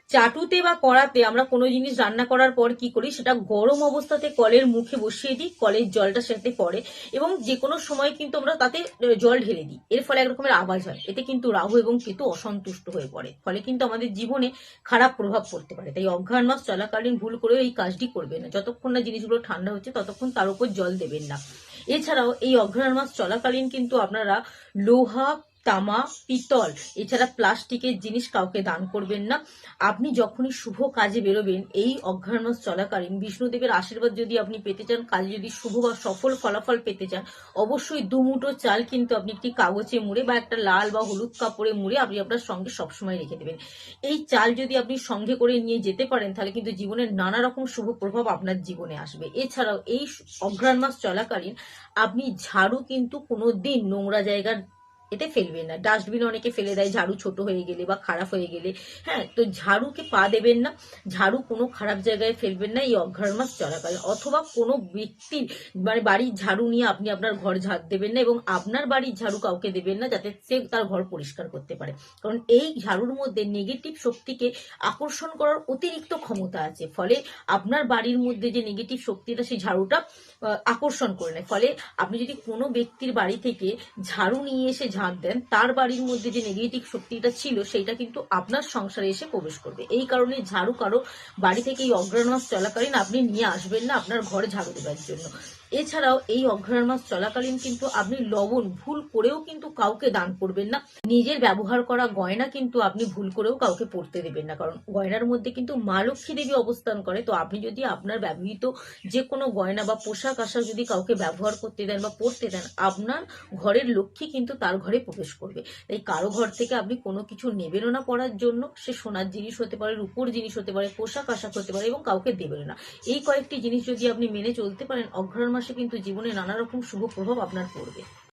চাটুতে বা কড়াতে আমরা কোনো জিনিস রান্না করার পর কি করি, সেটা গরম অবস্থাতে কলের মুখে বসিয়ে দিই, কলের জলটা সেটাতে পড়ে এবং যে কোনো সময় কিন্তু আমরা তাতে জল ঢেলে দিই। এর ফলে এক রকমের আওয়াজ হয়, এতে কিন্তু রাহু এবং কেতু অসন্তুষ্ট হয়ে পড়ে, ফলে কিন্তু আমাদের জীবনে খারাপ প্রভাব পড়তে পারে। তাই অঘ্রাণ মাস চলাকালীন ভুল করেও এই কাজটি করবেন না। যতক্ষণ না জিনিসগুলো ঠান্ডা হচ্ছে ততক্ষণ তার উপর জল দেবেন না। এছাড়াও এই অঘ্রাণ মাস চলাকালীন কিন্তু আপনারা লোহা, তামা, পিতল, এছাড়া প্লাস্টিকের জিনিস কাউকে দান করবেন না। আপনি যখনই শুভ কাজে বেরোবেন এই অঘ্রাণ মাস চলাকালীন, বিষ্ণুদেবের আশীর্বাদ যদি আপনি পেতে চান, কাজে যদি শুভ বা সফল ফলাফল পেতে চান, অবশ্যই দুমুঠো চাল কিন্তু আপনি একটি কাগজে মুড়ে বা একটা লাল বা হলুদ কাপড়ে মুড়ে আপনি আপনার সঙ্গে সবসময় রেখে দেবেন। এই চাল যদি আপনি সঙ্গে করে নিয়ে যেতে পারেন, তাহলে কিন্তু জীবনের নানা রকম শুভ প্রভাব আপনার জীবনে আসবে। এছাড়াও এই অঘ্রাণ মাস চলাকালীন আপনি ঝাড়ু কিন্তু কোনোদিন নোংরা জায়গার এতে ফেলবেন না। ডাস্টবিন অনেকে ফেলে দেয় ঝাড়ু ছোট হয়ে গেলে বা খারাপ হয়ে গেলে। হ্যাঁ, তো ঝাড়ুকে পা দেবেন না, ঝাড়ু কোনো খারাপ জায়গায় ফেলবেন না এই অঘ্রাণ মাস চলাকালীন। অথবা কোনো ব্যক্তির বাড়ির ঝাড়ু নিয়ে আপনি আপনার ঘর ঝাড় দেবেন না এবং আপনার বাড়ির ঝাড়ু কাউকে দেবেন না, যাতে সে তার ঘর পরিষ্কার করতে পারে। কারণ এই ঝাড়ুর মধ্যে নেগেটিভ শক্তিকে আকর্ষণ করার অতিরিক্ত ক্ষমতা আছে, ফলে আপনার বাড়ির মধ্যে যে নেগেটিভ শক্তিটা সেই ঝাড়ুটা আকর্ষণ করে নেয়। ফলে আপনি যদি কোনো ব্যক্তির বাড়ি থেকে ঝাড়ু নিয়ে এসে ঝাঁট দেন, তার বাড়ির মধ্যে যে নেগেটিভ শক্তিটা ছিল সেইটা কিন্তু আপনার সংসারে এসে প্রবেশ করবে। এই কারণে ঝাড়ু কারো বাড়ি থেকে এই অঘ্রাণ মাস চলাকালীন আপনি নিয়ে আসবেন না আপনার ঘরে ঝাড়ু দেওয়ার জন্য। এছাড়াও এই অঘ্রাণ মাস চলাকালীন কিন্তু আপনি লবণ ভুল করেও কিন্তু কাউকে দান করবেন না। নিজের ব্যবহার করা গয়না কিন্তু আপনি ভুল করেও কাউকে পরতে দেবেন না, কারণ গয়নার মধ্যে কিন্তু মা লক্ষ্মী দেবী অবস্থান করে। তো আপনি যদি আপনার ব্যবহৃত যে কোনো গয়না বা পোশাক আশাক যদি কাউকে ব্যবহার করতে দেন বা পরতে দেন, আপনার ঘরের লক্ষ্মী কিন্তু তার ঘরে প্রবেশ করবে। তাই কারো ঘর থেকে আপনি কোনো কিছু নেবেনও না পড়ার জন্য, সে সোনার জিনিস হতে পারে, রূপোর জিনিস হতে পারে, পোশাক আশাক হতে পারে, এবং কাউকে দেবেন না। এই কয়েকটি জিনিস যদি আপনি মেনে চলতে পারেন, অঘ্রাণ মাসে কিন্তু জীবনে নানা রকম শুভ প্রভাব আপনার পড়বে।